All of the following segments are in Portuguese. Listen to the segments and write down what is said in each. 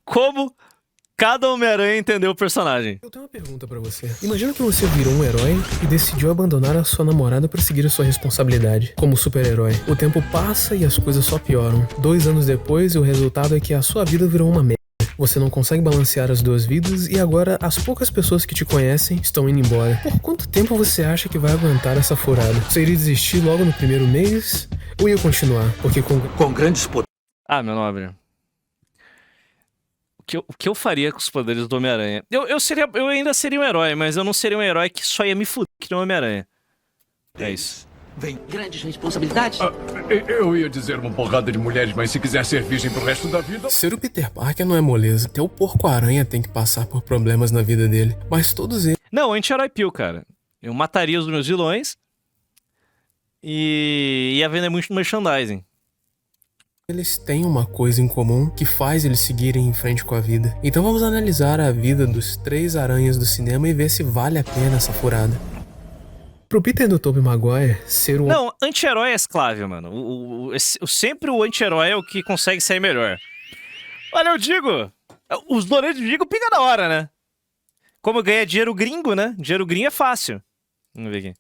como cada Homem-Aranha entendeu o personagem. Eu tenho uma pergunta pra você. Imagina que você virou um herói e decidiu abandonar a sua namorada pra seguir a sua responsabilidade como super-herói. O tempo passa e as coisas só pioram. 2 anos depois, o resultado é que a sua vida virou uma merda. Você não consegue balancear as duas vidas e agora as poucas pessoas que te conhecem estão indo embora. Por quanto tempo você acha que vai aguentar essa furada? Você iria desistir logo no primeiro mês ou ia continuar? Porque com grandes poderes... Ah, meu nobre. O que eu faria com os poderes do Homem-Aranha? Eu ainda seria um herói, mas eu não seria um herói que só ia me fuder que nem o Homem-Aranha. É isso. Vem grandes responsabilidades. Eu ia dizer uma porrada de mulheres, mas se quiser ser virgem pro resto da vida... Ser o Peter Parker não é moleza. Até o Porco-Aranha tem que passar por problemas na vida dele. Mas todos eles... Não, anti-herói pio, cara. Eu mataria os meus vilões e ia vender muito merchandising. Eles têm uma coisa em comum que faz eles seguirem em frente com a vida. Então vamos analisar a vida dos 3 aranhas do cinema e ver se vale a pena essa furada. Pro Peter do Tobey Maguire ser o... Não, anti-herói é esclave, mano. Sempre o anti-herói é o que consegue sair melhor. Olha, eu digo... Os doletos de digo pinga da hora, né? Como ganhar dinheiro gringo, né? Dinheiro gringo é fácil. Vamos ver aqui.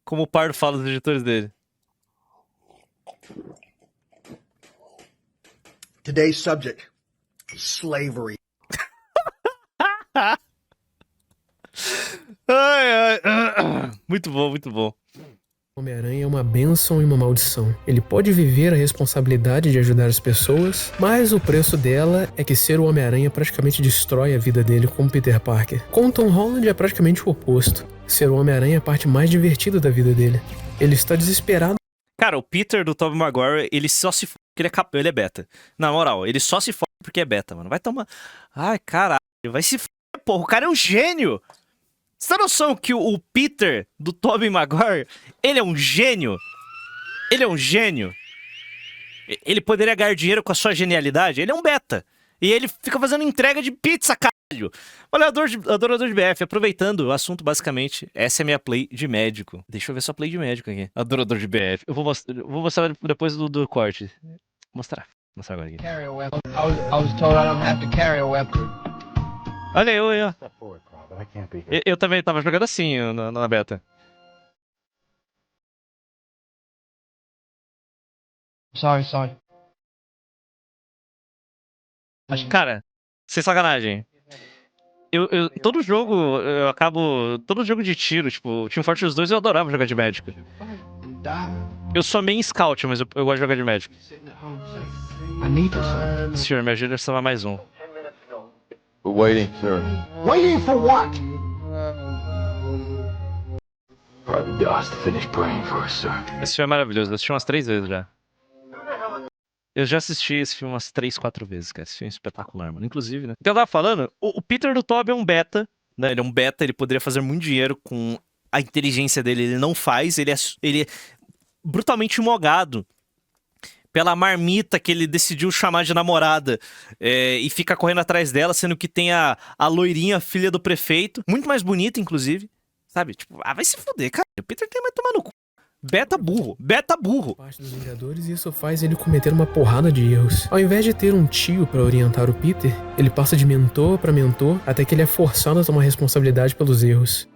Como o Pardo fala dos editores dele. Today's subject, slavery. Ai, ai. Muito bom, muito bom. Homem-Aranha é uma bênção e uma maldição. Ele pode viver a responsabilidade de ajudar as pessoas, mas o preço dela é que ser o Homem-Aranha praticamente destrói a vida dele como Peter Parker. Com o Tom Holland é praticamente o oposto. Ser o Homem-Aranha é a parte mais divertida da vida dele. Ele está desesperado. Cara, o Peter do Tobey Maguire, ele só se f*** porque ele é beta. Na moral, ele só se f*** porque é beta, mano. Vai tomar... Ai, caralho, vai se f***, porra. O cara é um gênio. Você tem noção que o Peter do Tobey Maguire, ele é um gênio? Ele é um gênio. Ele poderia ganhar dinheiro com a sua genialidade? Ele é um beta. E ele fica fazendo entrega de pizza, caralho. Olha, adorador de BF, aproveitando o assunto, basicamente, essa é a minha play de médico. Deixa eu ver sua play de médico aqui. Adorador de BF. Eu vou mostrar depois do corte. Vou mostrar agora aqui. Carry a weapon. I was told I don't have to carry a weapon. Olha eu aí, ó. Eu também tava jogando assim na beta. Sorry. Mas, cara, sem sacanagem. Todo jogo, eu acabo... Todo jogo de tiro, tipo, Team Fortress 2 eu adorava jogar de médico. Eu sou main scout, mas eu gosto de jogar de médico. Senhor, me ajuda a salvar mais um. Waiting, sir. Waiting for what? Private Doss to finish praying for us, sir. Esse filme é maravilhoso, eu assisti umas 3 vezes já. Eu já assisti esse filme umas 3, 4 vezes, cara. Esse filme é espetacular, mano. Inclusive, né? Então eu tava falando, o Peter do Tobey é um beta, né? Ele é um beta, ele poderia fazer muito dinheiro com a inteligência dele. Ele não faz, ele é brutalmente mogado pela marmita que ele decidiu chamar de namorada e fica correndo atrás dela, sendo que tem a loirinha, filha do prefeito. Muito mais bonita, inclusive. Sabe? Tipo, vai se fuder, cara. O Peter tem mais tomar no cu. Beta burro. Parte dos Vingadores e isso faz ele cometer uma porrada de erros. Ao invés de ter um tio pra orientar o Peter, ele passa de mentor pra mentor até que ele é forçado a tomar responsabilidade pelos erros.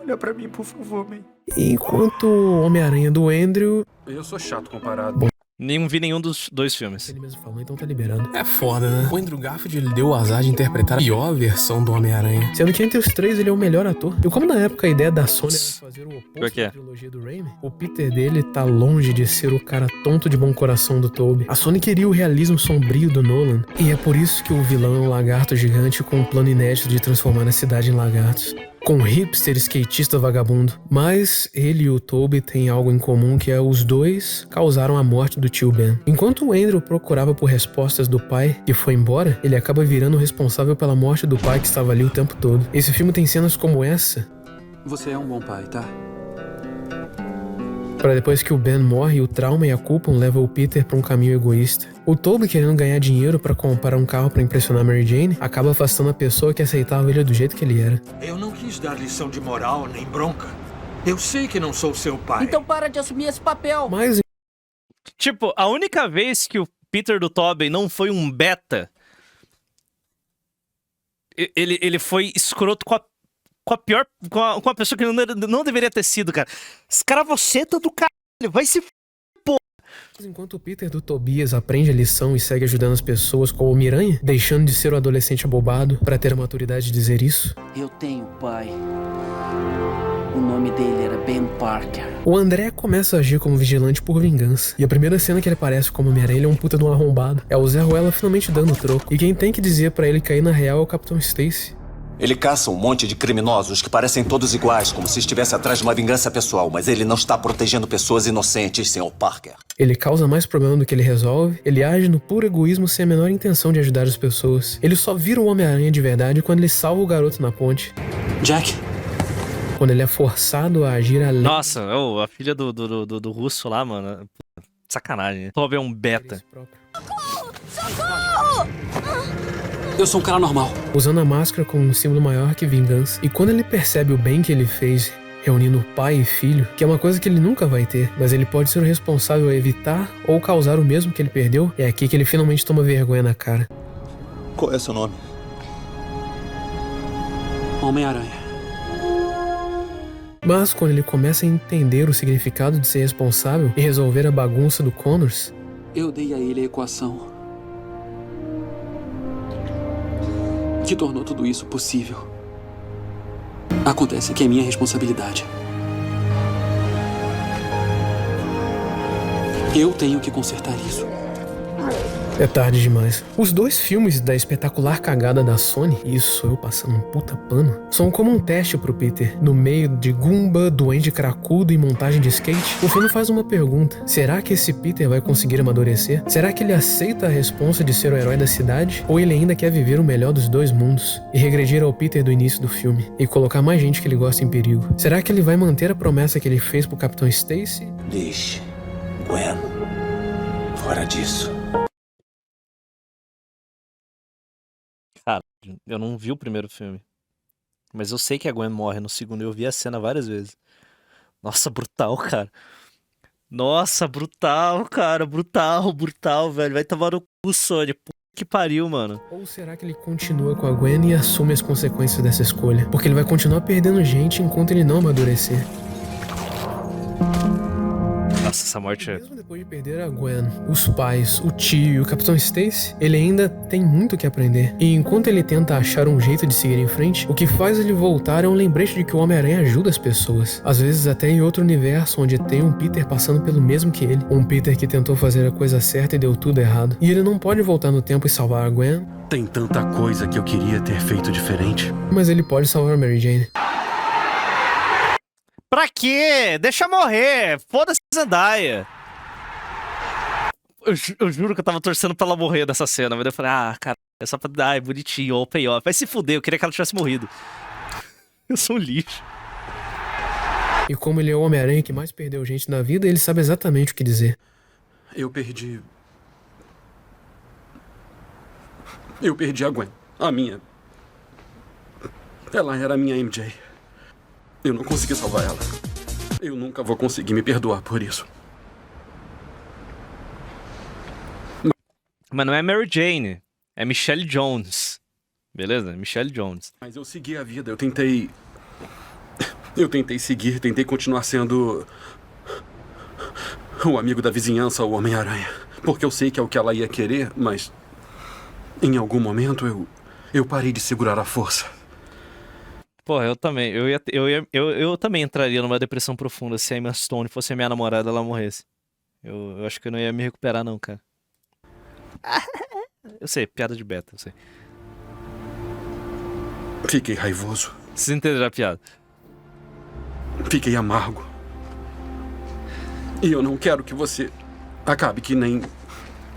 Olha pra mim, por favor, man. Enquanto o Homem-Aranha do Andrew... Eu sou chato comparado. Nem vi nenhum dos 2 filmes. Ele mesmo falou, então tá liberando. É foda, né? O Andrew Garfield ele deu o azar de interpretar a pior versão do Homem-Aranha. Sendo que entre os 3 ele é o melhor ator. E como na época a ideia da Sony era fazer o oposto da trilogia do Raimi, o Peter dele tá longe de ser o cara tonto de bom coração do Tobey. A Sony queria o realismo sombrio do Nolan. E é por isso que o vilão é um lagarto gigante com um plano inédito de transformar a cidade em lagartos. Com um hipster skatista vagabundo. Mas ele e o Tobey têm algo em comum, que é os dois causaram a morte do tio Ben. Enquanto o Andrew procurava por respostas do pai que foi embora, ele acaba virando o responsável pela morte do pai que estava ali o tempo todo. Esse filme tem cenas como essa. Você é um bom pai, tá? Para depois que o Ben morre, o trauma e a culpa levam o Peter para um caminho egoísta. O Tobey, querendo ganhar dinheiro para comprar um carro para impressionar Mary Jane, acaba afastando a pessoa que aceitava ele do jeito que ele era. Eu não quis dar lição de moral nem bronca. Eu sei que não sou seu pai. Então para de assumir esse papel. Mas Tipo, a única vez que o Peter do Tobey não foi um beta, ele foi escroto com a pior... Com a pessoa que não deveria ter sido, cara. Escravoceta do caralho. Vai se... Enquanto o Peter do Tobias aprende a lição e segue ajudando as pessoas com o Homem-Aranha, deixando de ser o adolescente abobado pra ter a maturidade de dizer isso. Eu tenho pai. O nome dele era Ben Parker. O André começa a agir como vigilante por vingança. E a primeira cena que ele aparece como Homem-Aranha, ele é um puta de um arrombado. É o Zé Ruela finalmente dando o troco. E quem tem que dizer pra ele cair na real é o Capitão Stacy. Ele caça um monte de criminosos que parecem todos iguais, como se estivesse atrás de uma vingança pessoal, mas ele não está protegendo pessoas inocentes, Sr. Parker. Ele causa mais problema do que ele resolve, ele age no puro egoísmo sem a menor intenção de ajudar as pessoas. Ele só vira o Homem-Aranha de verdade quando ele salva o garoto na ponte. Jack? Quando ele é forçado a agir além... Nossa, a filha do russo lá, mano. Sacanagem. Tobey é um beta. Socorro! Eu sou um cara normal. Usando a máscara como um símbolo maior que vingança. E quando ele percebe o bem que ele fez, reunindo pai e filho, que é uma coisa que ele nunca vai ter, mas ele pode ser o responsável a evitar ou causar o mesmo que ele perdeu, é aqui que ele finalmente toma vergonha na cara. Qual é seu nome? Homem-Aranha. Mas quando ele começa a entender o significado de ser responsável e resolver a bagunça do Connors... Eu dei a ele a equação que tornou tudo isso possível. Acontece que é minha responsabilidade. Eu tenho que consertar isso. É tarde demais. Os dois filmes da espetacular cagada da Sony, isso eu passando um puta pano, são como um teste pro Peter. No meio de Goomba, duende cracudo e montagem de skate, o filme faz uma pergunta. Será que esse Peter vai conseguir amadurecer? Será que ele aceita a responsa de ser o herói da cidade? Ou ele ainda quer viver o melhor dos dois mundos? E regredir ao Peter do início do filme? E colocar mais gente que ele gosta em perigo? Será que ele vai manter a promessa que ele fez pro Capitão Stacy? Deixe Gwen fora disso. Cara, eu não vi o primeiro filme. Mas eu sei que a Gwen morre no segundo. Eu vi a cena várias vezes. Nossa, brutal, cara. Nossa, brutal, cara. Brutal, velho. Vai tomar no cu, Sony. Puta que pariu, mano. Ou será que ele continua com a Gwen e assume as consequências dessa escolha? Porque ele vai continuar perdendo gente enquanto ele não amadurecer. Nossa, essa morte é... Mesmo depois de perder a Gwen, os pais, o tio e o Capitão Stacy, ele ainda tem muito que aprender. E enquanto ele tenta achar um jeito de seguir em frente, o que faz ele voltar é um lembrete de que o Homem-Aranha ajuda as pessoas. Às vezes até em outro universo onde tem um Peter passando pelo mesmo que ele. Um Peter que tentou fazer a coisa certa e deu tudo errado. E ele não pode voltar no tempo e salvar a Gwen. Tem tanta coisa que eu queria ter feito diferente. Mas ele pode salvar a Mary Jane. Pra quê? Deixa morrer. Foda-se Zendaya. Eu juro que eu tava torcendo pra ela morrer nessa cena. Mas eu falei, cara, é só pra dar, bonitinho, ou payoff. Vai se fuder, eu queria que ela tivesse morrido. Eu sou um lixo. E como ele é o Homem-Aranha que mais perdeu gente na vida, ele sabe exatamente o que dizer. Eu perdi a Gwen. A minha. Ela era a minha MJ. Eu não consegui salvar ela. Eu nunca vou conseguir me perdoar por isso. Mas não é Mary Jane. É Michelle Jones. Beleza? Michelle Jones. Mas eu segui a vida. Eu tentei seguir. Tentei continuar sendo o amigo da vizinhança, o Homem-Aranha. Porque eu sei que é o que ela ia querer, mas... Em algum momento eu parei de segurar a força. Porra, eu também. Eu também entraria numa depressão profunda se a Emma Stone fosse a minha namorada e ela morresse. Eu acho que eu não ia me recuperar, não, cara. Eu sei, piada de beta, eu sei. Fiquei raivoso. Vocês entenderam a piada? Fiquei amargo. E eu não quero que você acabe que nem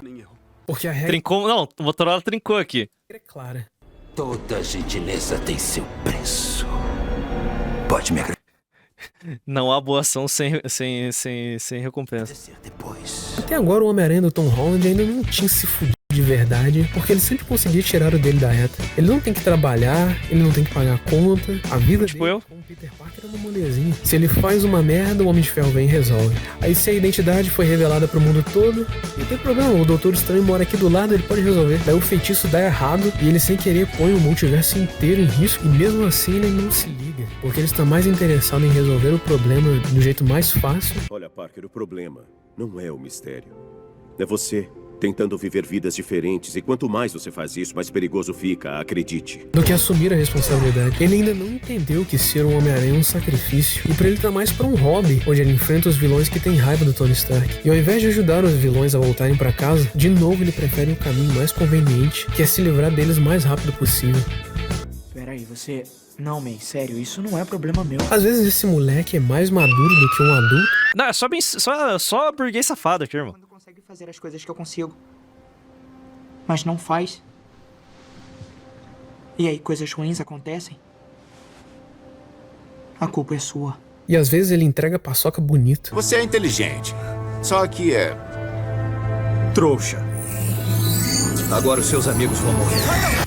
eu. Porque a regra... Trincou... Não, o Motorola trincou aqui. É clara. Toda gentileza tem seu preço. Pode me agradecer Não há boa ação sem recompensa. depois. Até agora o Homem-Aranha do Tom Holland ainda não tinha se fudido de verdade, porque ele sempre conseguia tirar o dele da reta. Ele não tem que trabalhar, ele não tem que pagar a conta, a vida Tipo dele eu. é Peter Parker é uma molezinha. Se ele faz uma merda, o Homem de Ferro vem e resolve. Aí se a identidade foi revelada pro mundo todo, não tem problema, o Doutor Estranho mora aqui do lado, ele pode resolver. Daí o feitiço dá errado e ele sem querer põe o multiverso inteiro em risco e mesmo assim ele não se liga, porque ele está mais interessado em resolver o problema do jeito mais fácil. Olha, Parker, o problema não é o mistério. É você tentando viver vidas diferentes, e quanto mais você faz isso, mais perigoso fica, acredite. Do que assumir a responsabilidade. Ele ainda não entendeu que ser um Homem-Aranha é um sacrifício, e pra ele tá mais pra um hobby, onde ele enfrenta os vilões que têm raiva do Tony Stark. E ao invés de ajudar os vilões a voltarem pra casa, de novo ele prefere o caminho mais conveniente, que é se livrar deles o mais rápido possível. Peraí, você... Não, May, sério, isso não é problema meu. Às vezes esse moleque é mais maduro do que um adulto. Não, é só burguês safado aqui, irmão. Quando consegue fazer as coisas que eu consigo, mas não faz. E aí coisas ruins acontecem. A culpa é sua. E às vezes ele entrega paçoca bonito. Você é inteligente, só que é... trouxa. Agora os seus amigos vão morrer.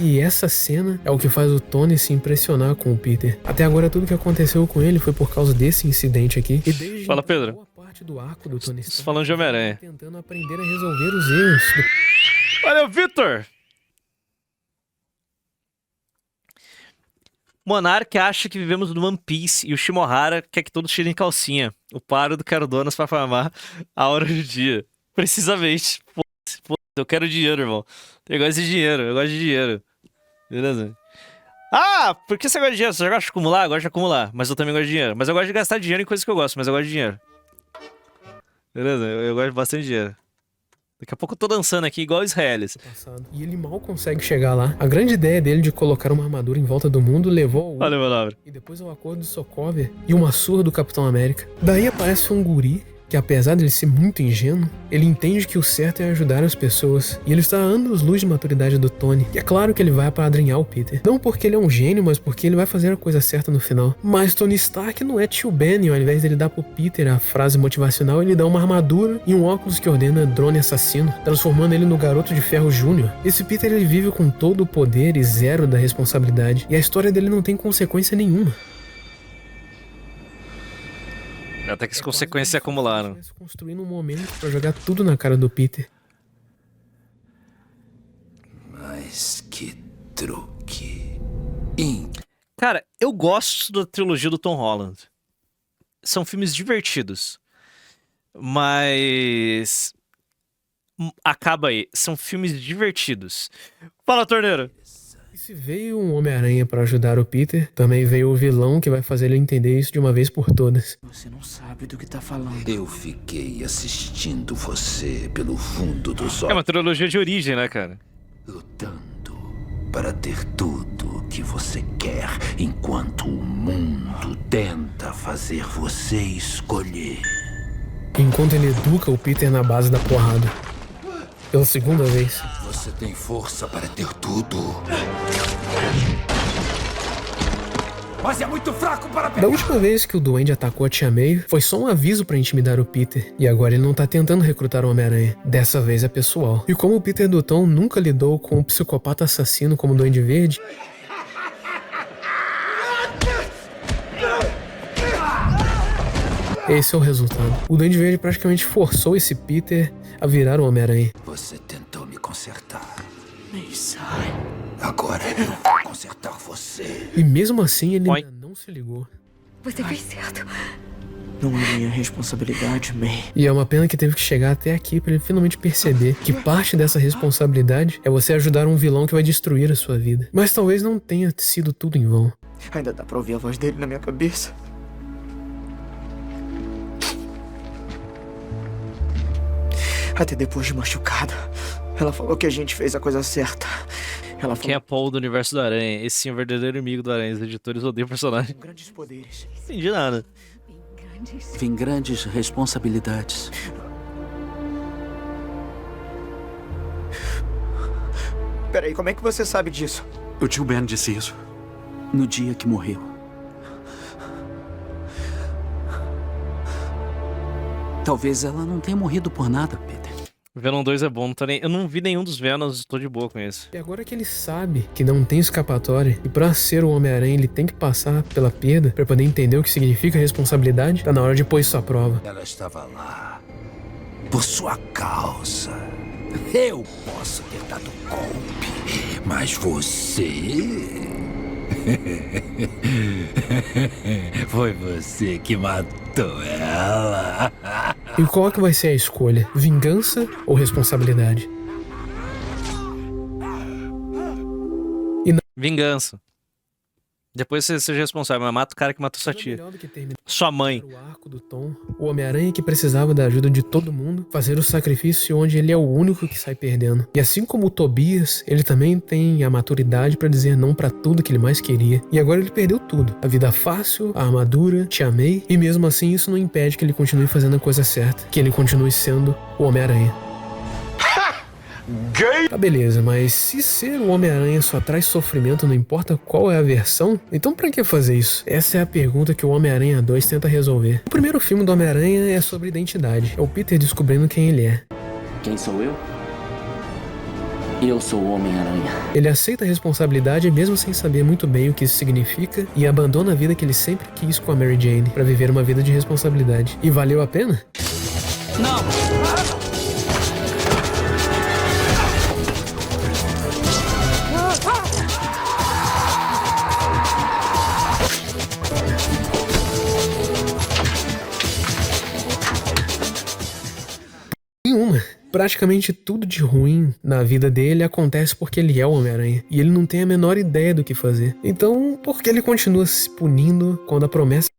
E essa cena é o que faz o Tony se impressionar com o Peter. Até agora tudo que aconteceu com ele foi por causa desse incidente aqui. E desde Fala, Pedro. boa parte do arco do Tony Stark, falando de Homem-Aranha. tentando aprender a resolver os erros. Olha o Victor! Monark acha que vivemos no One Piece e o Shimohara quer que todos tirem calcinha. O paro do quero donas pra farmar a hora do dia. Precisamente. Eu quero dinheiro, irmão. Eu gosto de dinheiro, eu gosto de dinheiro. Beleza? Ah, por que você gosta de dinheiro? Você já gosta de acumular? Eu gosto de acumular, mas eu também gosto de dinheiro. Mas eu gosto de gastar dinheiro em coisas que eu gosto, mas eu gosto de dinheiro. Beleza? Eu gosto bastante de dinheiro. Daqui a pouco eu tô dançando aqui igual Israelis. E ele mal consegue chegar lá. A grande ideia dele de colocar uma armadura em volta do mundo levou ao... Olha a palavra. E depois ao acordo de Sokovia e uma surra do Capitão América. Daí aparece um guri que, apesar de ele ser muito ingênuo, ele entende que o certo é ajudar as pessoas. E ele está a anos-luz de maturidade do Tony. E é claro que ele vai apadrinhar o Peter. Não porque ele é um gênio, mas porque ele vai fazer a coisa certa no final. Mas Tony Stark não é tio Ben, e ao invés dele dar pro Peter a frase motivacional, ele dá uma armadura e um óculos que ordena drone assassino, transformando ele no Garoto de Ferro Júnior. Esse Peter, ele vive com todo o poder e zero da responsabilidade. E a história dele não tem consequência nenhuma. Até que as consequências se acumularam. Construindo um momento pra jogar tudo na cara do Peter. Mas que truque. Cara, eu gosto da trilogia do Tom Holland. São filmes divertidos. Mas... acaba aí. São filmes divertidos. Fala, Torneiro. Se veio um Homem-Aranha pra ajudar o Peter, também veio o vilão que vai fazer ele entender isso de uma vez por todas. Você não sabe do que tá falando. Eu fiquei assistindo você pelo fundo dos olhos. É uma trilogia de origem, né, cara? Lutando para ter tudo que você quer, enquanto o mundo tenta fazer você escolher. Enquanto ele educa o Peter na base da porrada. Pela segunda vez. Você tem força para ter tudo. Mas é muito fraco para pegar. Da última vez que o Duende atacou a Tia May, foi só um aviso pra intimidar o Peter. E agora ele não tá tentando recrutar o Homem-Aranha. Dessa vez é pessoal. E como o Peter do Tom nunca lidou com um psicopata assassino como o Duende Verde... esse é o resultado. O Duende Verde praticamente forçou esse Peter a virar o Homem-Aranha. Você tentou me consertar. May, sai. Agora eu vou consertar você. E mesmo assim ele ainda não se ligou. Você fez certo. Não é minha responsabilidade, May. E é uma pena que teve que chegar até aqui pra ele finalmente perceber que parte dessa responsabilidade é você ajudar um vilão que vai destruir a sua vida. Mas talvez não tenha sido tudo em vão. Ainda dá pra ouvir a voz dele na minha cabeça. Até depois de machucada, ela falou que a gente fez a coisa certa. Ela falou... Quem é Paul do universo do Aranha? Esse sim é o verdadeiro inimigo do Aranha. Os editores odeiam o personagem. Com grandes poderes. Não entendi nada. Vem grandes responsabilidades. Peraí, como é que você sabe disso? O tio Ben disse isso. No dia que morreu. Talvez ela não tenha morrido por nada, Peter. Venom 2 é bom, eu não vi nenhum dos Venoms, tô de boa com isso. E agora que ele sabe que não tem escapatória, e pra ser o Homem-Aranha ele tem que passar pela perda pra poder entender o que significa responsabilidade, tá na hora de pôr isso à prova. Ela estava lá por sua causa. Eu posso ter dado golpe, mas você... Foi você que matou ela. E qual que vai ser a escolha? Vingança ou responsabilidade? Vingança. Depois você seja responsável, mas mata o cara que matou sua tia. Sua mãe. O arco do Tom, o Homem-Aranha que precisava da ajuda de todo mundo, fazer o sacrifício onde ele é o único que sai perdendo. E assim como o Tobias, ele também tem a maturidade pra dizer não pra tudo que ele mais queria. E agora ele perdeu tudo. A vida fácil, a armadura, te amei. E mesmo assim isso não impede que ele continue fazendo a coisa certa. Que ele continue sendo o Homem-Aranha. Tá beleza, mas se ser o Homem-Aranha só traz sofrimento, não importa qual é a versão, então pra que fazer isso? Essa é a pergunta que o Homem-Aranha 2 tenta resolver. O primeiro filme do Homem-Aranha é sobre identidade. É o Peter descobrindo quem ele é. Quem sou eu? Eu sou o Homem-Aranha. Ele aceita a responsabilidade mesmo sem saber muito bem o que isso significa e abandona a vida que ele sempre quis com a Mary Jane pra viver uma vida de responsabilidade. E valeu a pena? Não! Praticamente tudo de ruim na vida dele acontece porque ele é o Homem-Aranha e ele não tem a menor ideia do que fazer. Então, por que ele continua se punindo quando a promessa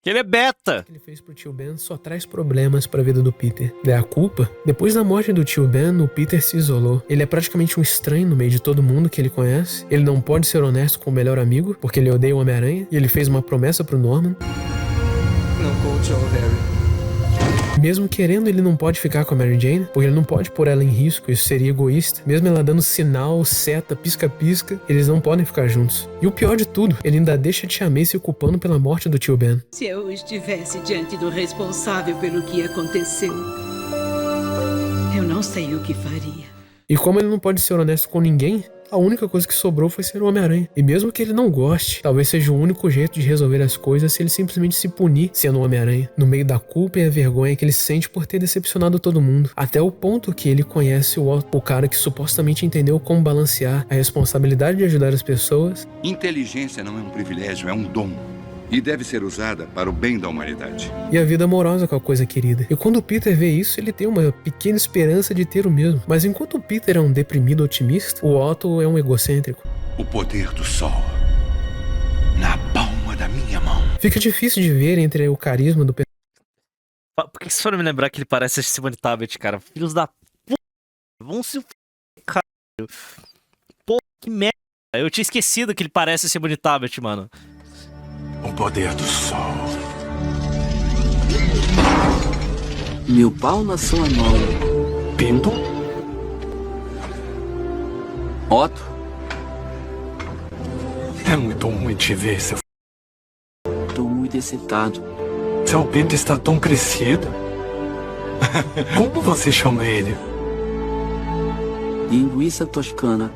que ele é beta que ele fez pro tio Ben só traz problemas pra vida do Peter? É a culpa? Depois da morte do tio Ben, o Peter se isolou. Ele é praticamente um estranho no meio de todo mundo que ele conhece. Ele não pode ser honesto com o melhor amigo porque ele odeia o Homem-Aranha e ele fez uma promessa pro Norman. Não conte ao Harry. Mesmo querendo, ele não pode ficar com a Mary Jane, porque ele não pode pôr ela em risco, isso seria egoísta. Mesmo ela dando sinal, seta, pisca-pisca, eles não podem ficar juntos. E o pior de tudo, ele ainda deixa Tia May se culpando pela morte do tio Ben. Se eu estivesse diante do responsável pelo que aconteceu, eu não sei o que faria. E como ele não pode ser honesto com ninguém, a única coisa que sobrou foi ser o Homem-Aranha. E mesmo que ele não goste, talvez seja o único jeito de resolver as coisas se ele simplesmente se punir sendo o Homem-Aranha, no meio da culpa e a vergonha que ele sente por ter decepcionado todo mundo. Até o ponto que ele conhece o cara que supostamente entendeu como balancear a responsabilidade de ajudar as pessoas. Inteligência não é um privilégio, é um dom. E deve ser usada para o bem da humanidade. E a vida amorosa com a coisa querida. E quando o Peter vê isso, ele tem uma pequena esperança de ter o mesmo. Mas enquanto o Peter é um deprimido otimista, o Otto é um egocêntrico. O poder do sol na palma da minha mão. Fica difícil de ver entre o carisma do Por que vocês foram me lembrar que ele parece esse Simone Tabet, cara? Filhos da p... Vão se f... caralho. Pô, que merda. Eu tinha esquecido que ele parece esse Simone Tabet, mano. O poder do sol. Meu pau na sua mão. Pinto? Otto? É muito ruim te ver, seu... Tô muito excitado. Seu pinto está tão crescido. Como você chama ele? Linguiça toscana.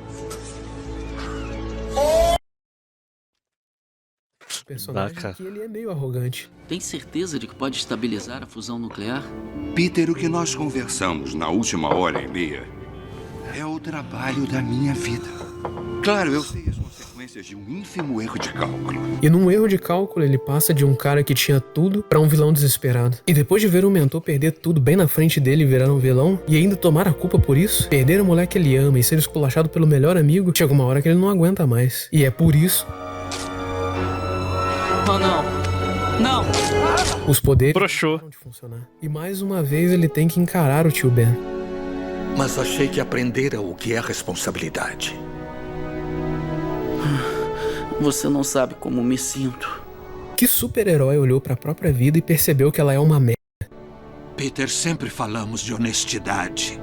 Personagem que ele é meio arrogante. Tem certeza de que pode estabilizar a fusão nuclear? Peter, o que nós conversamos na última hora e meia é o trabalho da minha vida. Claro, eu sei as consequências de um ínfimo erro de cálculo. E num erro de cálculo, ele passa de um cara que tinha tudo pra um vilão desesperado. E depois de ver o mentor perder tudo bem na frente dele e virar um vilão, e ainda tomar a culpa por isso, perder a mulher que ele ama e ser esculachado pelo melhor amigo, chega uma hora que ele não aguenta mais. E é por isso... Oh, não! Não! Os poderes broxou de funcionar. E mais uma vez ele tem que encarar o tio Ben. Mas achei que aprendera o que é responsabilidade. Você não sabe como me sinto. Que super-herói olhou pra própria vida e percebeu que ela é uma merda? Peter, sempre falamos de honestidade,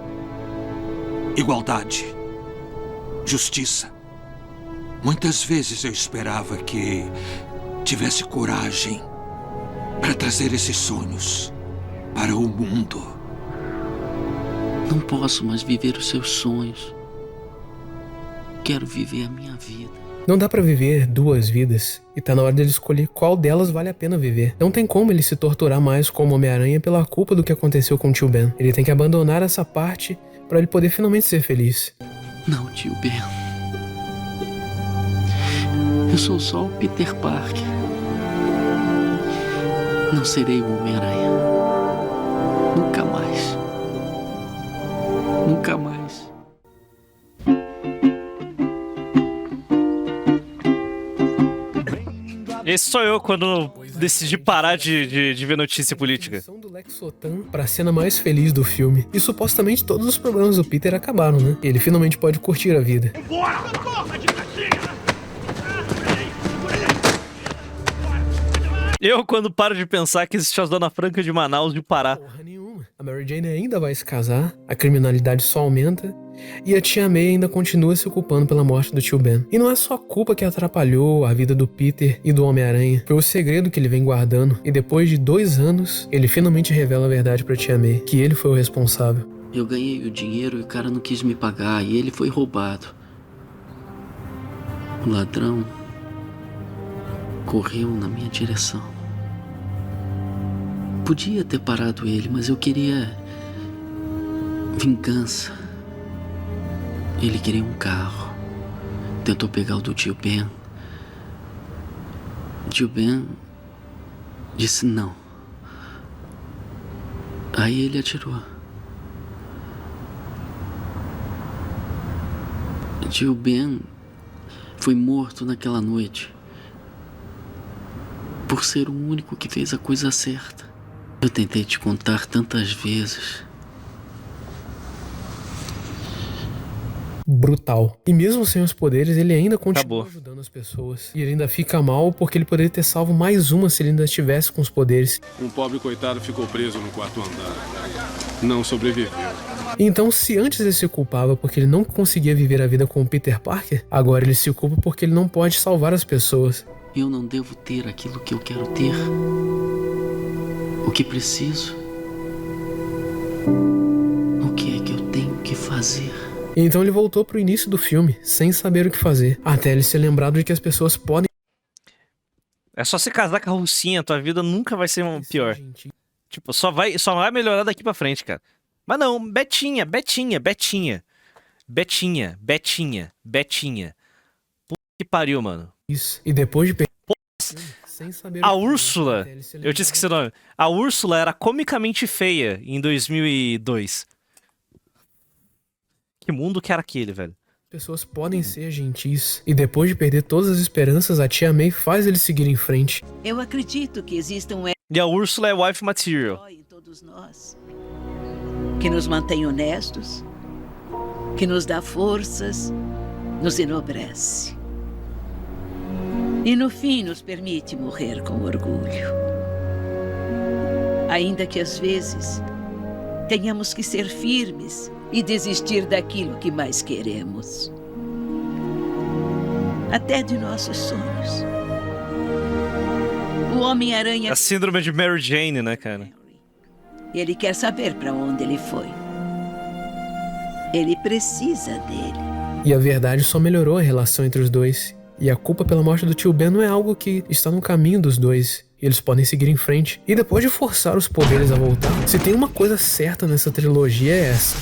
igualdade, justiça. Muitas vezes eu esperava que tivesse coragem para trazer esses sonhos para o mundo. Não posso mais viver os seus sonhos. Quero viver a minha vida. Não dá pra viver duas vidas, e tá na hora dele escolher qual delas vale a pena viver. Não tem como ele se torturar mais como Homem-Aranha pela culpa do que aconteceu com o tio Ben. Ele tem que abandonar essa parte pra ele poder finalmente ser feliz. Não, tio Ben. Eu sou só o Peter Parker. Não serei o Homem-Aranha. Nunca mais. Nunca mais. Esse sou eu quando decidi parar de ver notícia política. Do Lex Sotan pra cena mais feliz do filme. E supostamente todos os problemas do Peter acabaram, né? Ele finalmente pode curtir a vida. Eu quando paro de pensar que existe a Zona Franca de Manaus de Pará. Porra nenhuma. A Mary Jane ainda vai se casar, a criminalidade só aumenta, e a tia May ainda continua se ocupando pela morte do tio Ben. E não é só a culpa que atrapalhou a vida do Peter e do Homem-Aranha, foi o segredo que ele vem guardando, e depois de 2 anos, ele finalmente revela a verdade pra tia May, que ele foi o responsável. Eu ganhei o dinheiro e o cara não quis me pagar, e ele foi roubado. O ladrão correu na minha direção. Podia ter parado ele, mas eu queria vingança. Ele queria um carro. Tentou pegar o do tio Ben. O tio Ben disse não. Aí ele atirou. O tio Ben foi morto naquela noite por ser o único que fez a coisa certa. Eu tentei te contar tantas vezes. Brutal. E mesmo sem os poderes, ele ainda continua ajudando as pessoas. E ele ainda fica mal porque ele poderia ter salvo mais uma se ele ainda estivesse com os poderes. Um pobre coitado ficou preso no 4º andar. Não sobreviveu. Então, se antes ele se culpava porque ele não conseguia viver a vida com o Peter Parker, agora ele se culpa porque ele não pode salvar as pessoas. Eu não devo ter aquilo que eu quero ter. O que preciso? O que é que eu tenho que fazer? E então ele voltou pro início do filme, sem saber o que fazer, até ele ser lembrado de que as pessoas podem... É só se casar com a Russinha, tua vida nunca vai ser pior. Tipo, só vai melhorar daqui pra frente, cara. Mas não, Betinha. Puta que pariu, mano. Isso, e depois de... A Úrsula, eu te esqueci o nome. A Úrsula era comicamente feia em 2002. Que mundo que era aquele, velho? Pessoas podem ser gentis. E depois de perder todas as esperanças, a tia May faz ele seguir em frente. Eu acredito que existam E a Úrsula é wife material. em todos nós, que nos mantém honestos, que nos dá forças, nos enobrece. E no fim nos permite morrer com orgulho. Ainda que às vezes tenhamos que ser firmes e desistir daquilo que mais queremos. Até de nossos sonhos. O Homem-Aranha... A síndrome de Mary Jane, né, cara? Ele quer saber para onde ele foi. Ele precisa dele. E a verdade só melhorou a relação entre os dois. E a culpa pela morte do tio Ben não é algo que está no caminho dos dois. Eles podem seguir em frente. E depois de forçar os poderes a voltar, se tem uma coisa certa nessa trilogia é essa.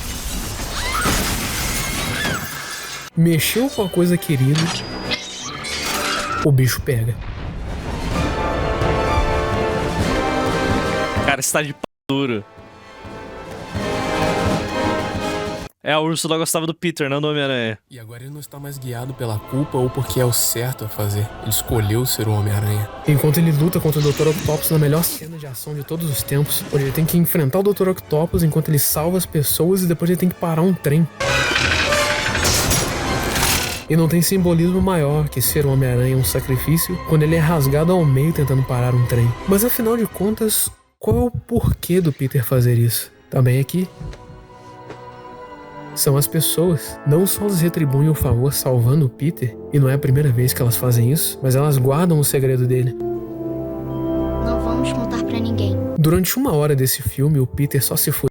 Mexeu com a coisa querida, o bicho pega. Cara, você tá de p*** duro. É, a Úrsula gostava do Peter, não do Homem-Aranha. E agora ele não está mais guiado pela culpa ou porque é o certo a fazer. Ele escolheu ser o Homem-Aranha. Enquanto ele luta contra o Dr. Octopus na melhor cena de ação de todos os tempos, onde ele tem que enfrentar o Dr. Octopus enquanto ele salva as pessoas e depois ele tem que parar um trem. E não tem simbolismo maior que ser o Homem-Aranha um sacrifício quando ele é rasgado ao meio tentando parar um trem. Mas afinal de contas, qual é o porquê do Peter fazer isso? Também aqui são as pessoas. Não só elas retribuem o favor salvando o Peter, e não é a primeira vez que elas fazem isso, mas elas guardam o segredo dele. Não vamos contar pra ninguém. Durante 1 hora desse filme, o Peter só se fudeu.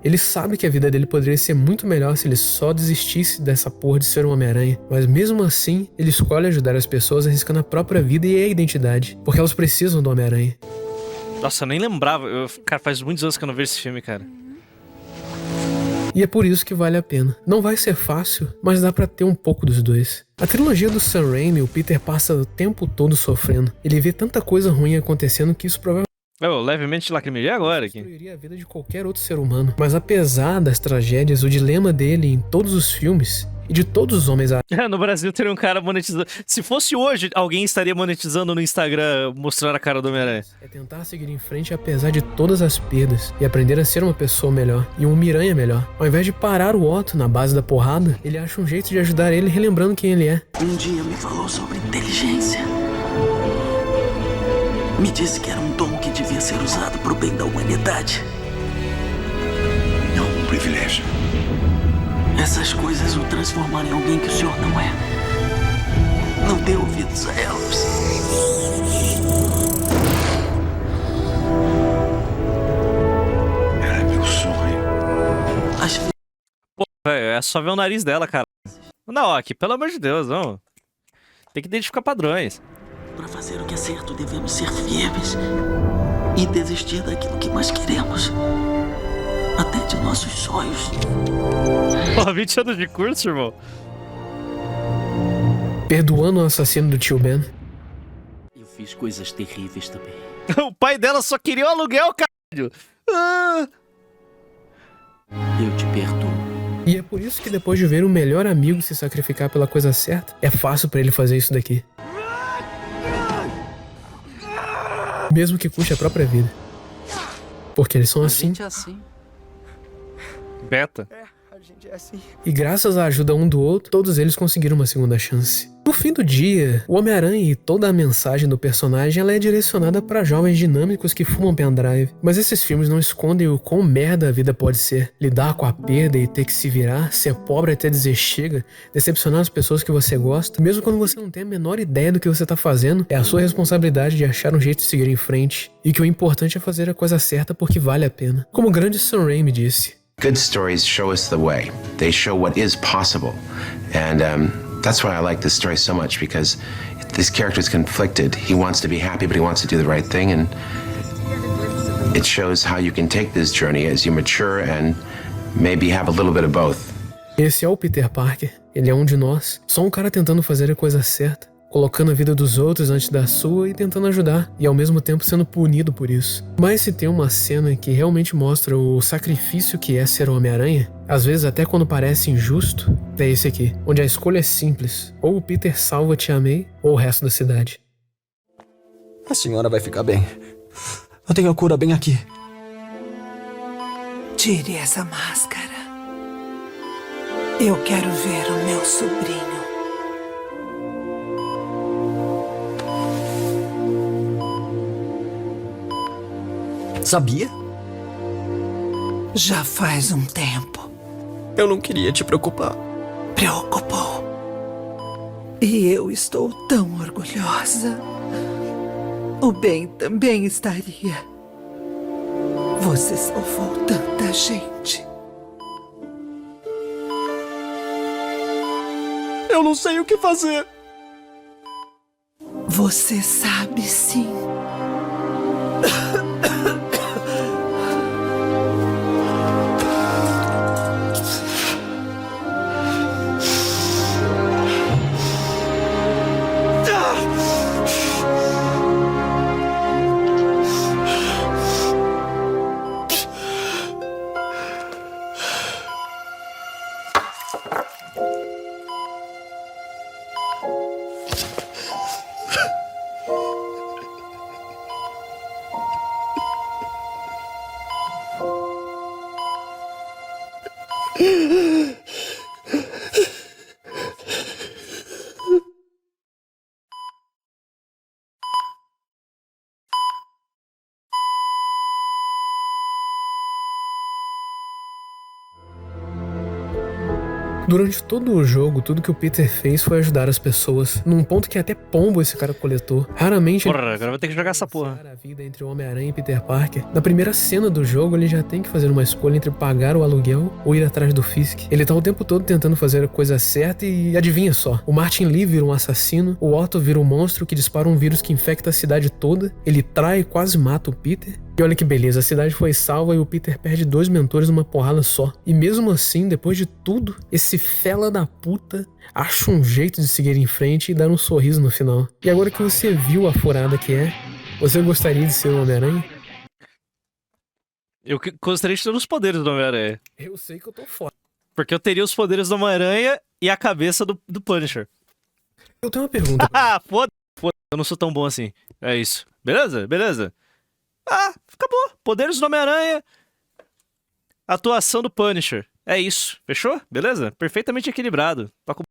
Ele sabe que a vida dele poderia ser muito melhor se ele só desistisse dessa porra de ser um Homem-Aranha. Mas mesmo assim, ele escolhe ajudar as pessoas arriscando a própria vida e a identidade. Porque elas precisam do Homem-Aranha. Nossa, eu nem lembrava. Cara, faz muitos anos que eu não vejo esse filme, cara. E é por isso que vale a pena. Não vai ser fácil, mas dá pra ter um pouco dos dois. A trilogia do Sam Raimi, o Peter passa o tempo todo sofrendo. Ele vê tanta coisa ruim acontecendo que isso provavelmente Eu levemente lacrimejei agora aqui. destruiria a vida de qualquer outro ser humano. Mas apesar das tragédias, o dilema dele em todos os filmes e de todos os homens... No Brasil teria um cara monetizando. Se fosse hoje, alguém estaria monetizando no Instagram mostrando a cara do Homem-Aranha. É tentar seguir em frente apesar de todas as perdas e aprender a ser uma pessoa melhor e um Miranha melhor. Ao invés de parar o Otto na base da porrada, ele acha um jeito de ajudar ele relembrando quem ele é. Um dia me falou sobre inteligência. Me disse que era um dom que devia ser usado para o bem da humanidade. É um privilégio. Essas coisas o transformaram em alguém que o senhor não é. Não dê ouvidos a elas. Era meu sonho. Pô, velho, é só ver o nariz dela, cara. Não, aqui, pelo amor de Deus, não. Tem que identificar padrões. Para fazer o que é certo, devemos ser firmes e desistir daquilo que mais queremos. Até de nossos sonhos. Pô, 20 anos de curso, irmão. Perdoando o assassino do tio Ben. Eu fiz coisas terríveis também. O pai dela só queria o aluguel, caralho. Eu te perdoo. E é por isso que depois de ver o melhor amigo se sacrificar pela coisa certa, é fácil pra ele fazer isso daqui. Mesmo que custe a própria vida. Porque eles são assim. Beta. A gente é assim. E graças à ajuda um do outro, todos eles conseguiram uma segunda chance. No fim do dia, o Homem-Aranha e toda a mensagem do personagem ela é direcionada para jovens dinâmicos que fumam pendrive. Mas esses filmes não escondem o quão merda a vida pode ser. Lidar com a perda e ter que se virar, ser pobre até dizer chega, decepcionar as pessoas que você gosta, mesmo quando você não tem a menor ideia do que você tá fazendo, é a sua responsabilidade de achar um jeito de seguir em frente. E que o importante é fazer a coisa certa porque vale a pena. Como o grande Sam Raimi disse. Good stories show us the way. They show what is possible. And that's why I like this story so much, because this character is conflicted. He wants to be happy, but he wants to do the right thing. And it shows how you can take this journey as you mature and maybe have a little bit of both. Esse é o Peter Parker. Ele é um de nós. Só um cara tentando fazer a coisa certa. Colocando a vida dos outros antes da sua e tentando ajudar, e ao mesmo tempo sendo punido por isso. Mas se tem uma cena que realmente mostra o sacrifício que é ser o Homem-Aranha, às vezes até quando parece injusto, é esse aqui, onde a escolha é simples, ou o Peter salva Tia May, ou o resto da cidade. A senhora vai ficar bem. Eu tenho a cura bem aqui. Tire essa máscara. Eu quero ver o meu sobrinho. Sabia? Já faz um tempo. Eu não queria te preocupar. Preocupou. E eu estou tão orgulhosa. O Ben também estaria. Você salvou tanta gente. Eu não sei o que fazer. Você sabe sim. Durante todo o jogo, tudo que o Peter fez foi ajudar as pessoas, num ponto que até pombo esse cara coletou. Raramente Porra, agora eu vou ter que jogar essa porra. a vida entre o Homem-Aranha e Peter Parker. Na primeira cena do jogo, ele já tem que fazer uma escolha entre pagar o aluguel ou ir atrás do Fisk. Ele tá o tempo todo tentando fazer a coisa certa e adivinha só, o Martin Lee vira um assassino, o Otto vira um monstro que dispara um vírus que infecta a cidade toda, ele trai e quase mata o Peter. E olha que beleza, a cidade foi salva e o Peter perde 2 mentores numa porrada só. E mesmo assim, depois de tudo, esse fela da puta acha um jeito de seguir em frente e dar um sorriso no final. E agora que você viu a furada que é, você gostaria de ser o Homem-Aranha? Eu gostaria de ter os poderes do Homem-Aranha. Eu sei que eu tô foda. Porque eu teria os poderes do Homem-Aranha e a cabeça do Punisher. Eu tenho uma pergunta. Ah, foda-se, eu não sou tão bom assim. É isso. Beleza? Beleza. Ah, acabou. Poderes do Homem-Aranha. Atuação do Punisher. É isso. Fechou? Beleza? Perfeitamente equilibrado.